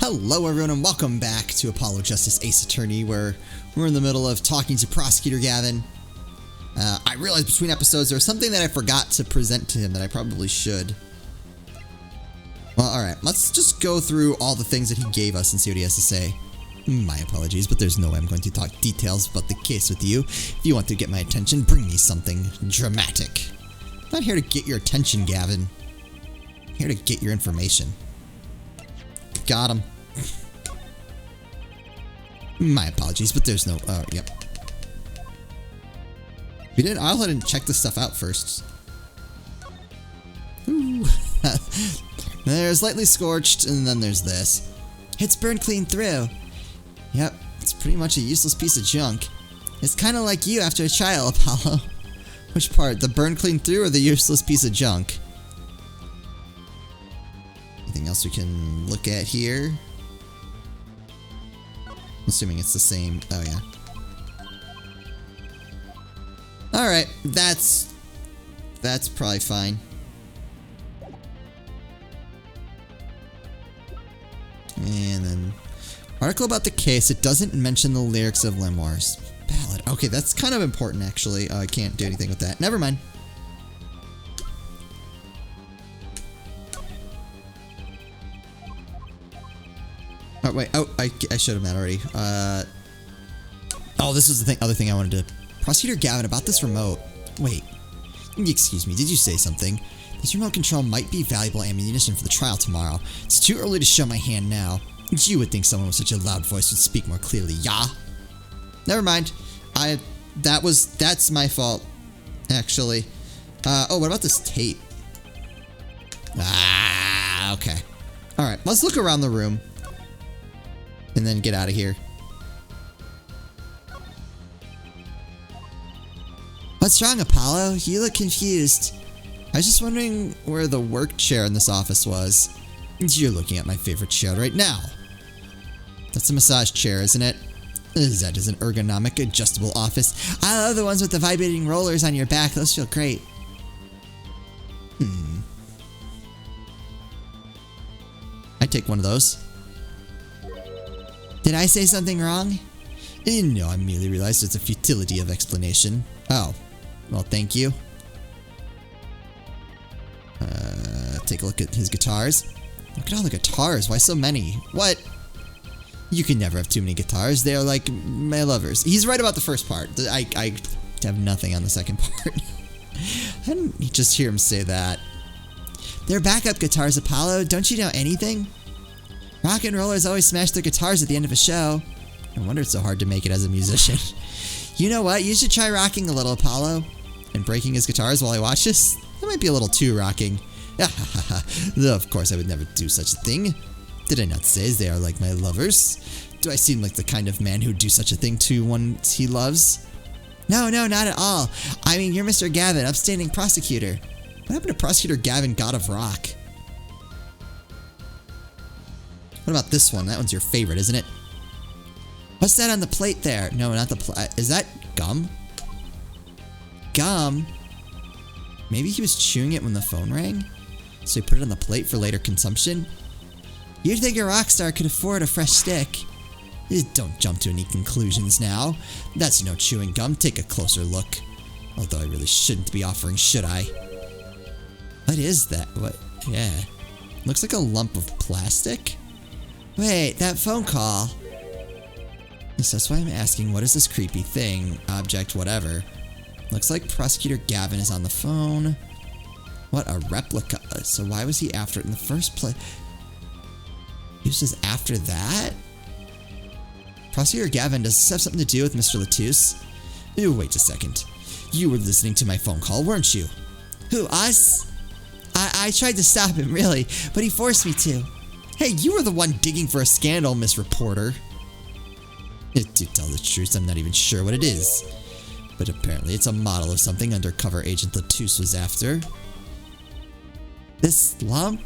Hello everyone and welcome back to Apollo Justice Ace Attorney, where we're in the middle of talking to Prosecutor Gavin. I realized between episodes there was something that I forgot to present to him that I probably should. Well, alright, let's just go through all the things that he gave us and see what he has to say. My apologies, but there's no way I'm going to talk details about the case with you. If you want to get my attention, bring me something dramatic. I'm not here to get your attention, Gavin. I'm here to get your information. Got him. My apologies, but there's no... yep. We did. I'll go ahead and check this stuff out first. Ooh. There's lightly scorched, and then there's this. It's burned clean through. Yep, it's pretty much a useless piece of junk. It's kind of like you after a trial, Apollo. Which part, the burned clean through or the useless piece of junk? Anything else we can look at here? I'm assuming it's the same. Oh, yeah. Alright, that's probably fine. And then, article about the case. It doesn't mention the lyrics of Lemoire's ballad. Okay, that's kind of important, actually. I can't do anything with that. Never mind. Oh, wait. Oh, I showed him that already. Oh, this was the other thing I wanted to... Prosecutor Gavin, about this remote. Wait. Excuse me, did you say something? This remote control might be valuable ammunition for the trial tomorrow. It's too early to show my hand now. You would think someone with such a loud voice would speak more clearly, yeah? Never mind. That's my fault, actually. Oh, what about this tape? Ah, okay. Alright, let's look around the room. And then get out of here. What's wrong, Apollo? You look confused. I was just wondering where the work chair in this office was. You're looking at my favorite chair right now. That's a massage chair, isn't it? That is an ergonomic, adjustable office. I love the ones with the vibrating rollers on your back. Those feel great. I'd take one of those. Did I say something wrong? No, I merely realized it's a futility of explanation. Oh. Well, thank you. Take a look at his guitars. Look at all the guitars. Why so many? What? You can never have too many guitars. They are like my lovers. He's right about the first part. I have nothing on the second part. I didn't just hear him say that. They're backup guitars, Apollo. Don't you know anything? Rock and rollers always smash their guitars at the end of a show. No wonder it's so hard to make it as a musician. You know what? You should try rocking a little, Apollo. And breaking his guitars while I watch this? That might be a little too rocking. Of course, I would never do such a thing. Did I not say they are like my lovers? Do I seem like the kind of man who'd do such a thing to one he loves? No, not at all. I mean, you're Mr. Gavin, upstanding prosecutor. What happened to Prosecutor Gavin, God of Rock? What about this one? That one's your favorite, isn't it? What's that on the plate there? No, not the plate. Is that gum? Gum? Maybe he was chewing it when the phone rang? So he put it on the plate for later consumption? You'd think a rock star could afford a fresh stick. Don't jump to any conclusions now. That's no chewing gum. Take a closer look. Although I really shouldn't be offering, should I? What is that? What? Yeah. Looks like a lump of plastic? Wait, that phone call. Yes, that's why I'm asking, what is this creepy thing? Object, whatever. Looks like Prosecutor Gavin is on the phone. What a replica. So why was he after it in the first place? He was just after that? Prosecutor Gavin, does this have something to do with Mr. Latouche? Ew, wait a second. You were listening to my phone call, weren't you? Who, us? I tried to stop him, really, but he forced me to. Hey, you were the one digging for a scandal, Miss Reporter. To tell the truth, I'm not even sure what it is. But apparently it's a model of something Undercover Agent Latouche was after. This lump?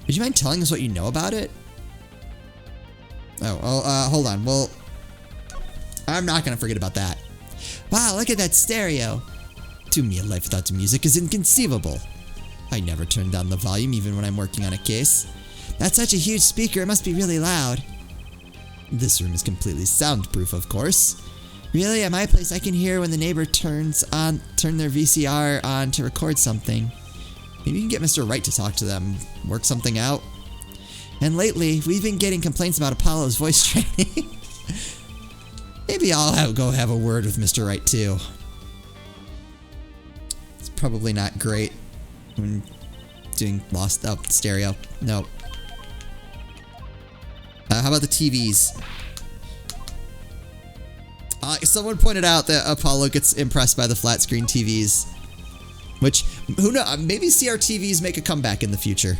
Would you mind telling us what you know about it? Oh, hold on. Well, I'm not gonna forget about that. Wow, look at that stereo. To me, a life without music is inconceivable. I never turn down the volume even when I'm working on a case. That's such a huge speaker, it must be really loud. This room is completely soundproof, of course. Really, at my place I can hear when the neighbor turn their VCR on to record something. Maybe you can get Mr. Wright to talk to them, work something out. And lately, we've been getting complaints about Apollo's voice training. Maybe I'll go have a word with Mr. Wright too. It's probably not great when doing lost up stereo. No. How about the TVs? Someone pointed out that Apollo gets impressed by the flat screen TVs. Which, who knows, maybe CRTVs make a comeback in the future.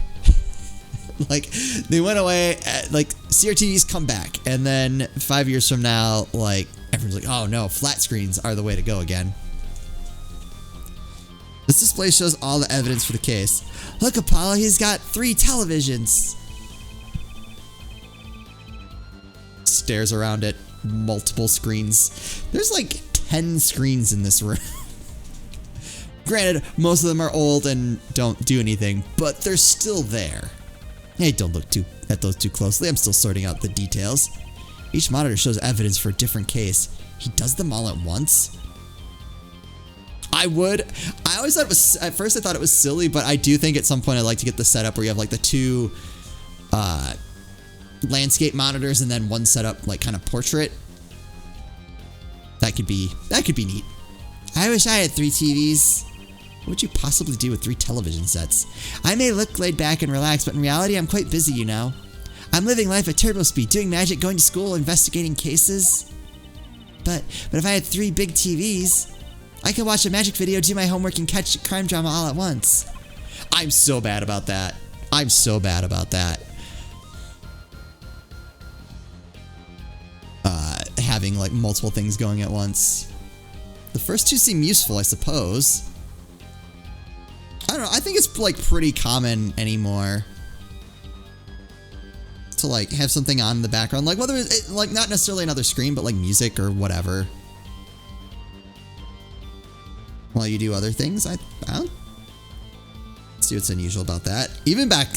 Like, they went away, like, CRTVs come back, and then 5 years from now, like, everyone's like, oh no, flat screens are the way to go again. This display shows all the evidence for the case. Look, Apollo, he's got 3 televisions. Stares around at multiple screens. There's like 10 screens in this room. Granted, most of them are old and don't do anything, but they're still there. Hey, don't look at those too closely. I'm still sorting out the details. Each monitor shows evidence for a different case. He does them all at once? I always thought it was, at first I thought it was silly, but I do think at some point I'd like to get the setup where you have like the 2 landscape monitors and then one setup like kind of portrait. That could be neat. I wish I had 3 TVs. What would you possibly do with 3 television sets? I may look laid back and relaxed, but in reality I'm quite busy, you know. I'm living life at turbo speed, doing magic, going to school, investigating cases. But if I had 3 big TVs, I could watch a magic video, do my homework, and catch a crime drama all at once. I'm so bad about that. I'm so bad about that. Having like multiple things going at once. The first 2 seem useful, I suppose. I don't know, I think it's like pretty common anymore to like have something on in the background, like whether it, like not necessarily another screen, but like music or whatever, while you do other things. I don't see what's unusual about that. Even back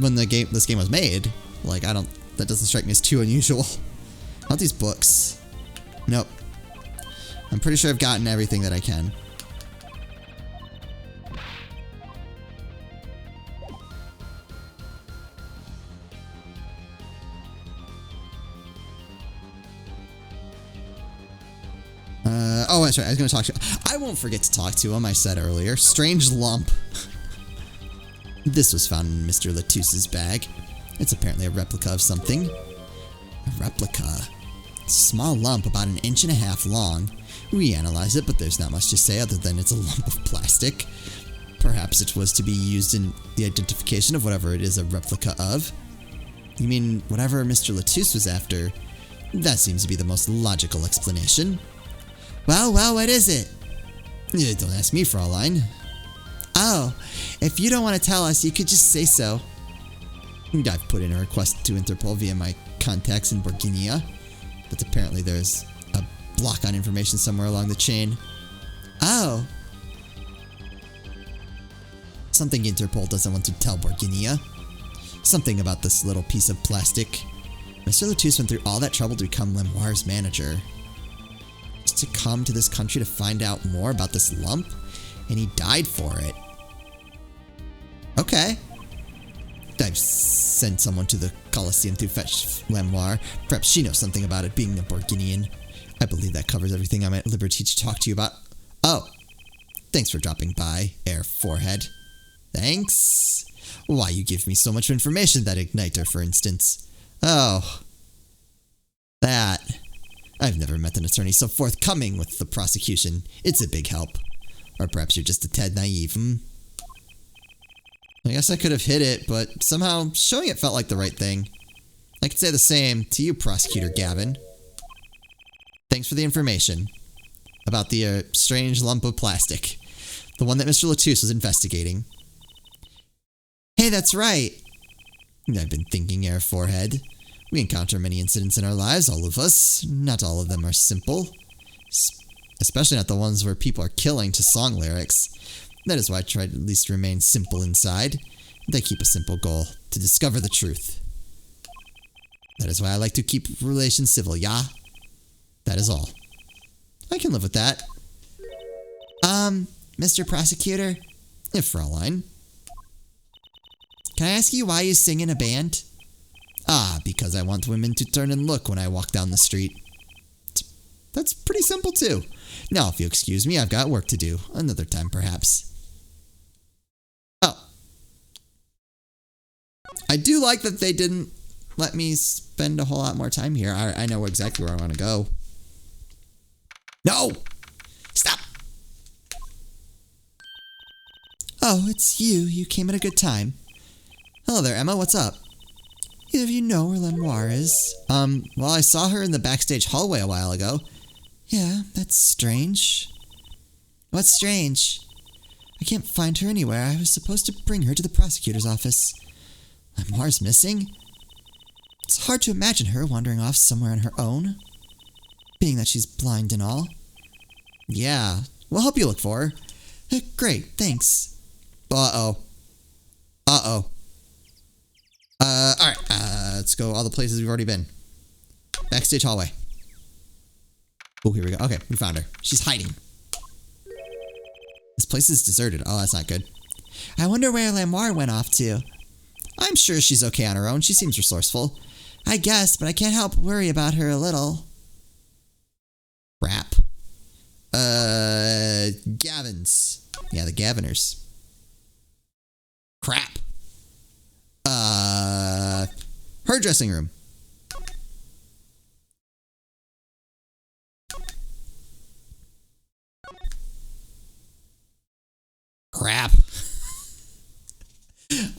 when this game was made, like that doesn't strike me as too unusual. Not these books. Nope. I'm pretty sure I've gotten everything that I can. Oh, that's right. I was going to talk to you. I won't forget to talk to him, I said earlier. Strange lump. This was found in Mr. Latusse's bag. It's apparently a replica of something. A replica. Small lump about 1.5 inches long. We analyzed it, but there's not much to say other than it's a lump of plastic. Perhaps it was to be used in the identification of whatever it is a replica of. You mean whatever Mr. Latousse was after? That seems to be the most logical explanation. Well, what is it? Don't ask me, Fraulein. Oh, if you don't want to tell us, you could just say so. I've put in a request to Interpol via my contacts in Borginia, but apparently there's a block on information somewhere along the chain. Oh. Something Interpol doesn't want to tell Borginia. Something about this little piece of plastic. Mr. Latousse went through all that trouble to become Lemoire's manager. Just to come to this country to find out more about this lump, and he died for it. Okay. I've sent someone to the Colosseum to fetch Lemoire. Perhaps she knows something about it, being a Borginian. I believe that covers everything I'm at liberty to talk to you about. Oh. Thanks for dropping by, Air Forehead. Thanks. Why you give me so much information, that igniter, for instance. Oh. That. I've never met an attorney so forthcoming with the prosecution. It's a big help. Or perhaps you're just a tad naive, I guess I could have hid it, but somehow showing it felt like the right thing. I could say the same to you, Prosecutor Gavin. Thanks for the information. About the strange lump of plastic. The one that Mr. Latousse was investigating. Hey, that's right. I've been thinking, Air Forehead. We encounter many incidents in our lives, all of us. Not all of them are simple. Especially not the ones where people are killing to song lyrics. That is why I try to at least remain simple inside. They keep a simple goal, to discover the truth. That is why I like to keep relations civil, yeah? That is all. I can live with that. Mr. Prosecutor? Fraulein. Can I ask you why you sing in a band? Ah, because I want women to turn and look when I walk down the street. That's pretty simple too. Now, if you excuse me, I've got work to do. Another time, perhaps. Oh. I do like that they didn't let me spend a whole lot more time here. I know exactly where I want to go. No! Stop! Oh, it's you. You came at a good time. Hello there, Emma. What's up? Either of you know where Lenoir is? Well, I saw her in the backstage hallway a while ago. Yeah, that's strange. What's strange? I can't find her anywhere. I was supposed to bring her to the prosecutor's office. Lenoir's missing? It's hard to imagine her wandering off somewhere on her own, being that she's blind and all. Yeah, we'll help you look for her. Great, thanks. Uh-oh. Uh-oh. Alright, let's go all the places we've already been. Backstage hallway. Oh, here we go. Okay, we found her. She's hiding. This place is deserted. Oh, that's not good. I wonder where Lenoir went off to. I'm sure she's okay on her own. She seems resourceful. I guess, but I can't help worry about her a little. Crap. Gavins. Yeah, the Gaviners. Crap. Her dressing room. Crap.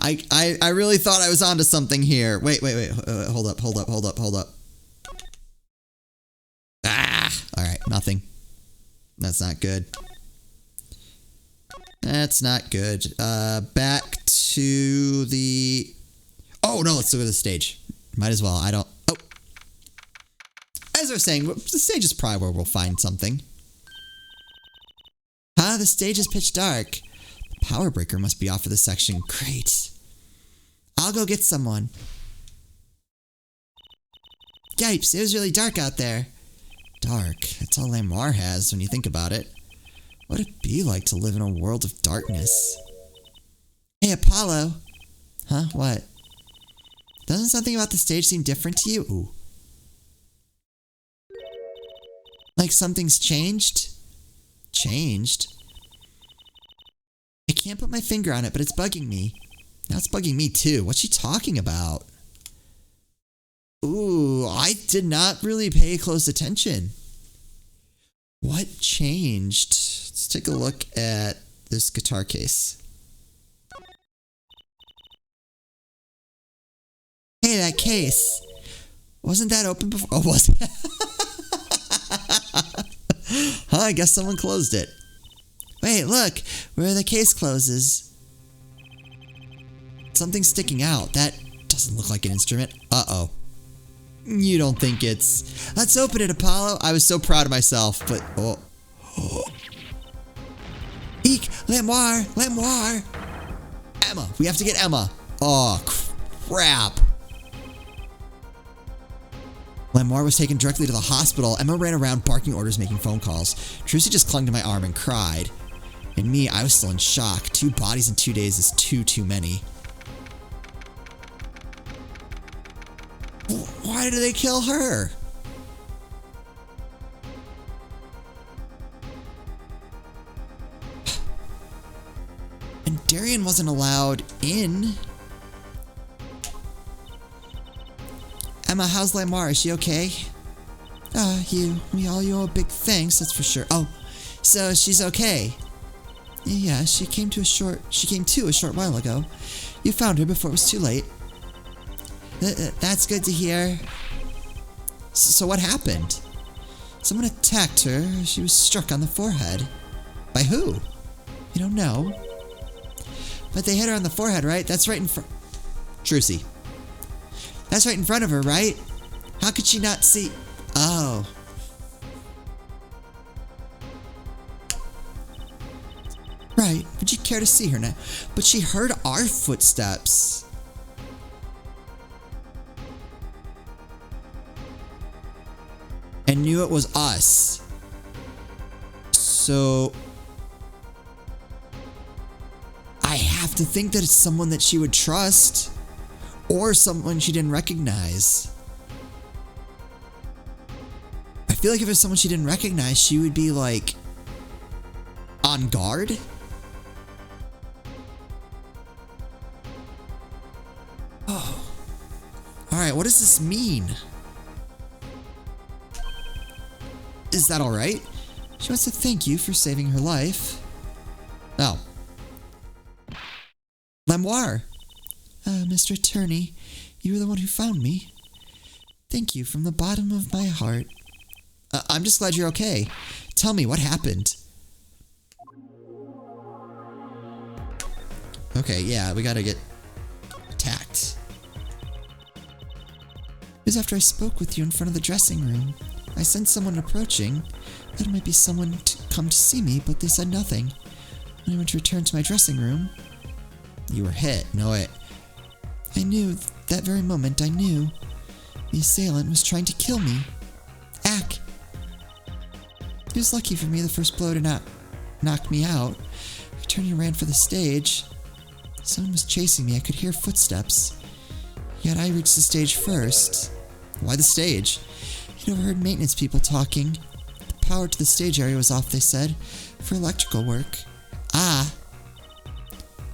I really thought I was onto something here. Wait. Hold up. Ah! Alright, nothing. That's not good. That's not good. Back to the... Oh, no, let's go to the stage. Might as well. Oh. As I was saying, the stage is probably where we'll find something. Huh? The stage is pitch dark. The power breaker must be off for this section. Great. I'll go get someone. Yipes, it was really dark out there. Dark. That's all Lenoir has when you think about it. What'd it be like to live in a world of darkness? Hey, Apollo. Huh? What? Doesn't something about the stage seem different to you? Ooh. Like something's changed? Changed? I can't put my finger on it, but it's bugging me. Now it's bugging me too. What's she talking about? Ooh, I did not really pay close attention. What changed? Let's take a look at this guitar case. Hey, that case. Wasn't that open before? Oh, was it? Huh, I guess someone closed it. Wait, look. Where the case closes. Something's sticking out. That doesn't look like an instrument. Uh-oh. You don't think it's... Let's open it, Apollo. I was so proud of myself, but... Oh. Eek! Lenoir! Lenoir! Emma! We have to get Emma. Oh, crap. Lenoir was taken directly to the hospital. Emma ran around barking orders, making phone calls. Trucy just clung to my arm and cried. And me, I was still in shock. 2 bodies in 2 days is too many. Why did they kill her? And Darian wasn't allowed in. Emma, how's Lenoir? Is she okay? We all owe a big thanks, that's for sure. Oh, so she's okay. Yeah, she came to a short while ago. You found her before it was too late. That's good to hear. So what happened? Someone attacked her. She was struck on the forehead. By who? You don't know. But they hit her on the forehead, right? That's right in front... Trucy. That's right in front of her, right? How could she not see... Oh. Right. Would you care to see her now? But she heard our footsteps. And knew it was us. So I have to think that it's someone that she would trust, or someone she didn't recognize. I feel like if it's someone she didn't recognize, she would be like on guard. Oh. Alright, what does this mean? Is that alright? She wants to thank you for saving her life. Oh. Lemoire. Mr. Attorney, you were the one who found me. Thank you from the bottom of my heart. I'm just glad you're okay. Tell me, what happened? Okay, yeah, we gotta get attacked. It was after I spoke with you in front of the dressing room. I sensed someone approaching. That it might be someone to come to see me, but they said nothing. When I went to return to my dressing room... You were hit. No, wait. I knew, that very moment, I knew. The assailant was trying to kill me. Ack! It was lucky for me the first blow to not knock me out. I turned and ran for the stage. Someone was chasing me. I could hear footsteps. Yet I reached the stage first. Why the stage? I'd overheard maintenance people talking. The power to the stage area was off, they said, for electrical work. Ah!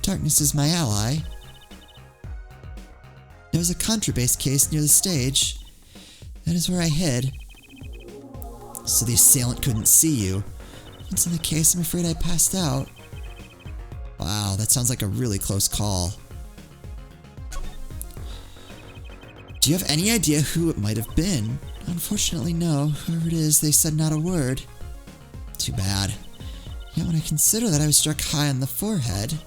Darkness is my ally. There was a contrabass case near the stage. That is where I hid. So the assailant couldn't see you. Once in the case, I'm afraid I passed out. Wow, that sounds like a really close call. Do you have any idea who it might have been? Unfortunately, no. Whoever it is, they said not a word. Too bad. Yet when I consider that I was struck high on the forehead,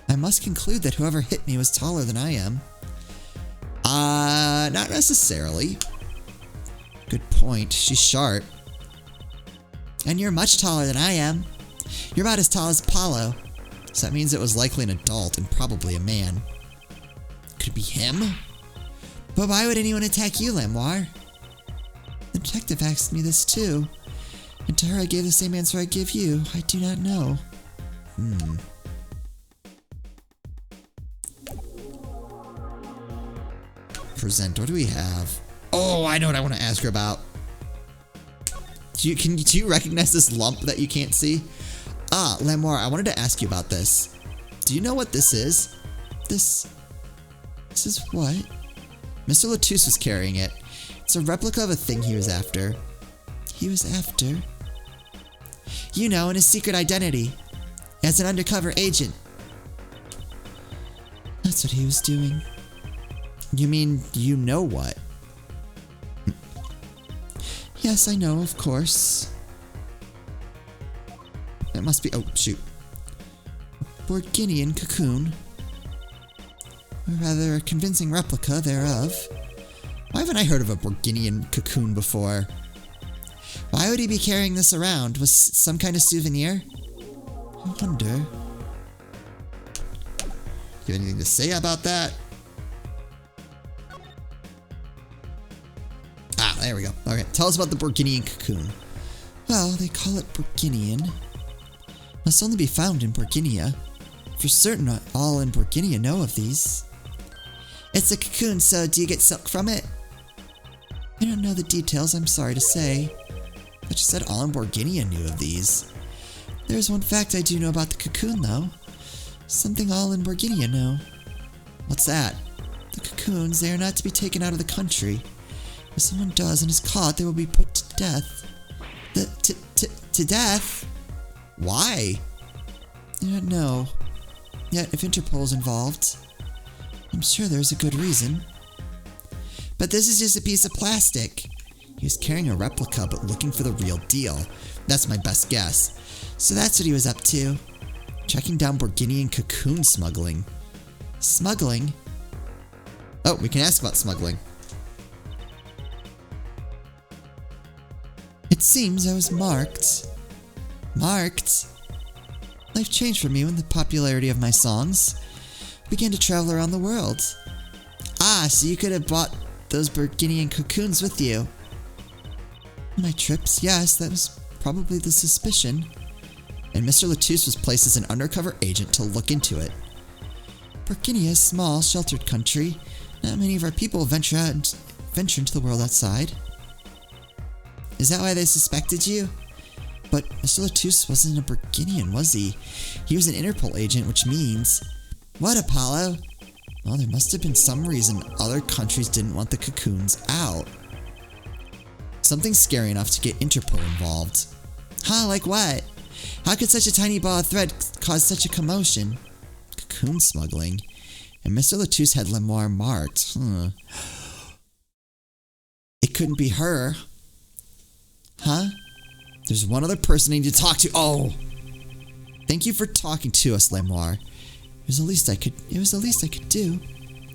I must conclude that whoever hit me was taller than I am. Not necessarily. Good point. She's short. And you're much taller than I am. You're about as tall as Apollo. So that means it was likely an adult and probably a man. Could it be him? But why would anyone attack you, Lemoire? The detective asked me this too. And to her I gave the same answer I give you. I do not know. Present. What do we have? Oh, I know what I want to ask her about. Do you recognize this lump that you can't see? Ah, Lemoire, I wanted to ask you about this. Do you know what this is? This is what? Mr. Latouche was carrying it. It's a replica of a thing he was after. He was after? You know, in his secret identity. As an undercover agent. That's what he was doing. You mean, you know what? Yes, I know, of course. It must be, oh, shoot. A Borginian cocoon. Or rather, a convincing replica thereof. Why haven't I heard of a Borginian cocoon before? Why would he be carrying this around? Was it some kind of souvenir? I wonder. You have anything to say about that? Ah, there we go. Okay, tell us about the Borginian cocoon. Well, they call it Borginian. Must only be found in Borginia. For certain, all in Borginia know of these. It's a cocoon, so do you get silk from it? I don't know the details, I'm sorry to say. But she said all in Borginia knew of these. There's one fact I do know about the cocoon, though. Something all in Borginia know. What's that? The cocoons, they are not to be taken out of the country. If someone does and is caught, they will be put to death. To death? Why? I don't know. Yet, if Interpol's involved, I'm sure there's a good reason. But this is just a piece of plastic. He was carrying a replica, but looking for the real deal. That's my best guess. So that's what he was up to. Tracking down Borginian cocoon smuggling. Smuggling? Oh, we can ask about smuggling. It seems I was marked. Marked? Life changed for me when the popularity of my songs began to travel around the world. Ah, so you could have bought those Burgundian cocoons with you. My trips, yes, that was probably the suspicion. And Mr. Latouche was placed as an undercover agent to look into it. Burgundy is a small, sheltered country. Not many of our people venture into the world outside. Is that why they suspected you? But Mr. Latouche wasn't a Burgundian, was he? He was an Interpol agent, which means... What, Apollo? Well, there must have been some reason other countries didn't want the cocoons out. Something scary enough to get Interpol involved. Huh, like what? How could such a tiny ball of thread cause such a commotion? Cocoon smuggling. And Mr. Latouche had Lemoire marked. It couldn't be her. Huh? There's one other person I need to talk to. Oh! Thank you for talking to us, Lemoire. It was the least I could do.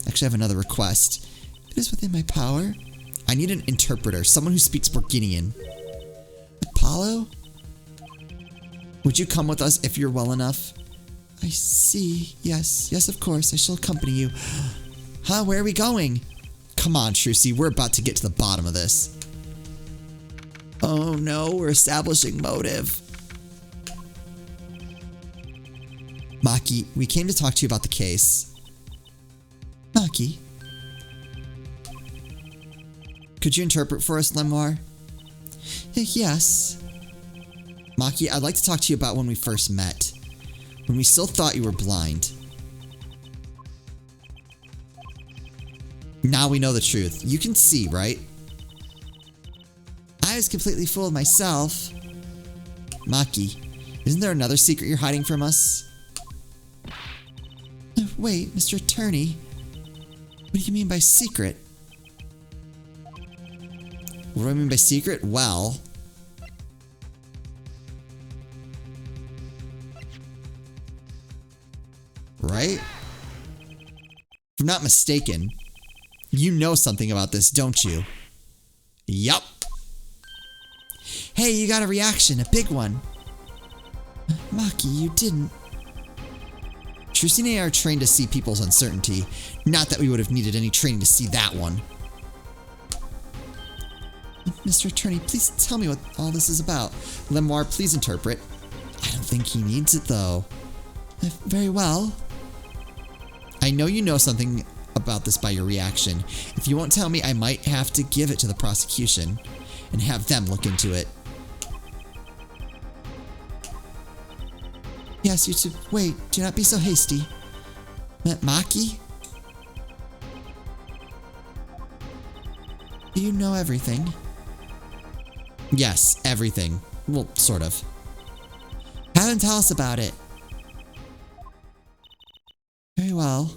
Actually, I have another request. It is within my power. I need an interpreter, someone who speaks Burgundian. Apollo? Would you come with us if you're well enough? I see. Yes, of course. I shall accompany you. Huh? Where are we going? Come on, Trucy. We're about to get to the bottom of this. Oh no, we're establishing motive. Maki, we came to talk to you about the case. Maki? Could you interpret for us, Lemoire? Yes. Maki, I'd like to talk to you about when we first met. When we still thought you were blind. Now we know the truth. You can see, right? I was completely fooled myself. Maki, isn't there another secret you're hiding from us? Wait, Mr. Attorney. What do you mean by secret? What do I mean by secret? Well... Right? If I'm not mistaken, you know something about this, don't you? Yup. Hey, you got a reaction, a big one. Maki, you didn't. Trucy and I are trained to see people's uncertainty. Not that we would have needed any training to see that one. Mr. Attorney, please tell me what all this is about. Lemoire, please interpret. I don't think he needs it, though. Very well. I know you know something about this by your reaction. If you won't tell me, I might have to give it to the prosecution and have them look into it. Yes, you two. Wait, do not be so hasty. Maki? Do you know everything? Yes, everything. Well, sort of. Have them tell us about it. Very well.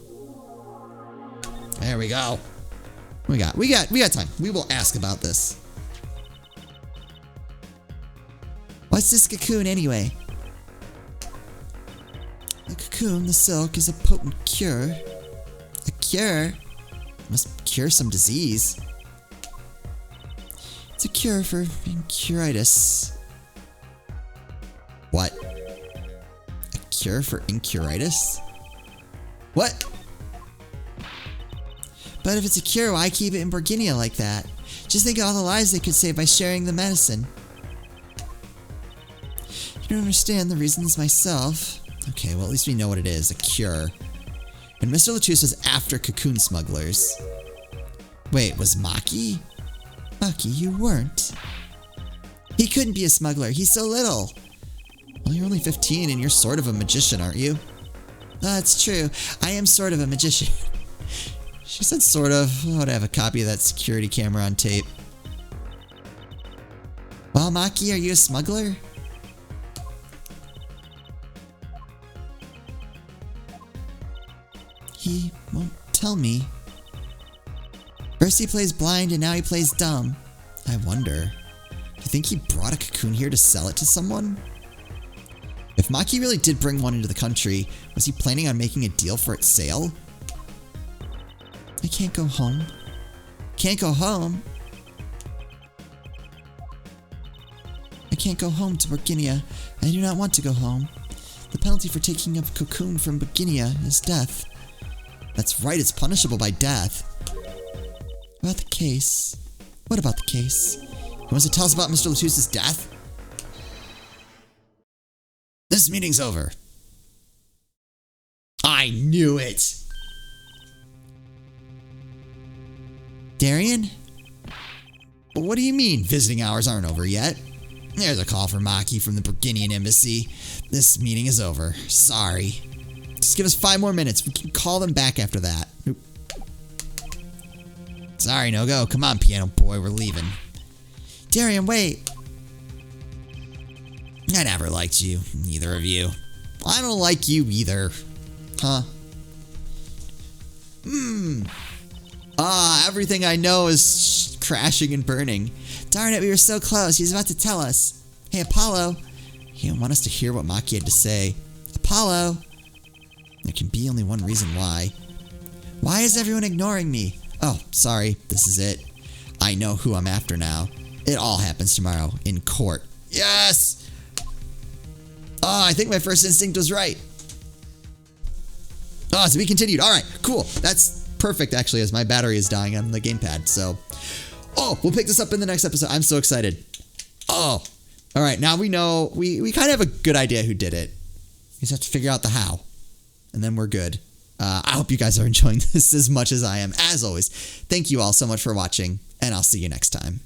There we go. We got time. We will ask about this. What's this cocoon anyway? The cocoon, the silk, is a potent cure. A cure? Must cure some disease. It's a cure for incuritis. What? A cure for incuritis? What? But if it's a cure, why keep it in Burgundy like that? Just think of all the lives they could save by sharing the medicine. You don't understand the reasons myself. Okay, well at least we know what it is, a cure. And Mr. Latouche was after cocoon smugglers. Wait, was Maki? Maki, you weren't. He couldn't be a smuggler, he's so little. Well, you're only 15 and you're sort of a magician, aren't you? That's true, I am sort of a magician. She said sort of. I would have a copy of that security camera on tape. Well, Maki, are you a smuggler? He won't tell me. First he plays blind and now he plays dumb. I wonder, do you think he brought a cocoon here to sell it to someone? If Maki really did bring one into the country, was he planning on making a deal for its sale? I can't go home. Can't go home? I can't go home to Burgundy. I do not want to go home. The penalty for taking a cocoon from Beginia is death. That's right, it's punishable by death. About the case. What about the case? He wants to tell us about Mr. Latus's death? This meeting's over. I knew it! Darian? What do you mean visiting hours aren't over yet? There's a call for Maki from the Burgundian embassy. This meeting is over. Sorry. Just give us 5 more minutes. We can call them back after that. Oop. Sorry, no go. Come on, piano boy. We're leaving. Darian, wait. I never liked you. Neither of you. I don't like you either. Huh? Everything I know is crashing and burning. Darn it, we were so close. He was about to tell us. Hey, Apollo. He didn't want us to hear what Maki had to say. Apollo. There can be only one reason why. Why is everyone ignoring me? Oh, sorry. This is it. I know who I'm after now. It all happens tomorrow in court. Yes! Oh, I think my first instinct was right. Oh, to be continued. All right, cool. That's perfect, actually, as my battery is dying on the gamepad. So, oh, we'll pick this up in the next episode. I'm so excited. Oh, all right. Now we know, we kind of have a good idea who did it. We just have to figure out the how, and then we're good. I hope you guys are enjoying this as much as I am. As always, thank you all so much for watching, and I'll see you next time.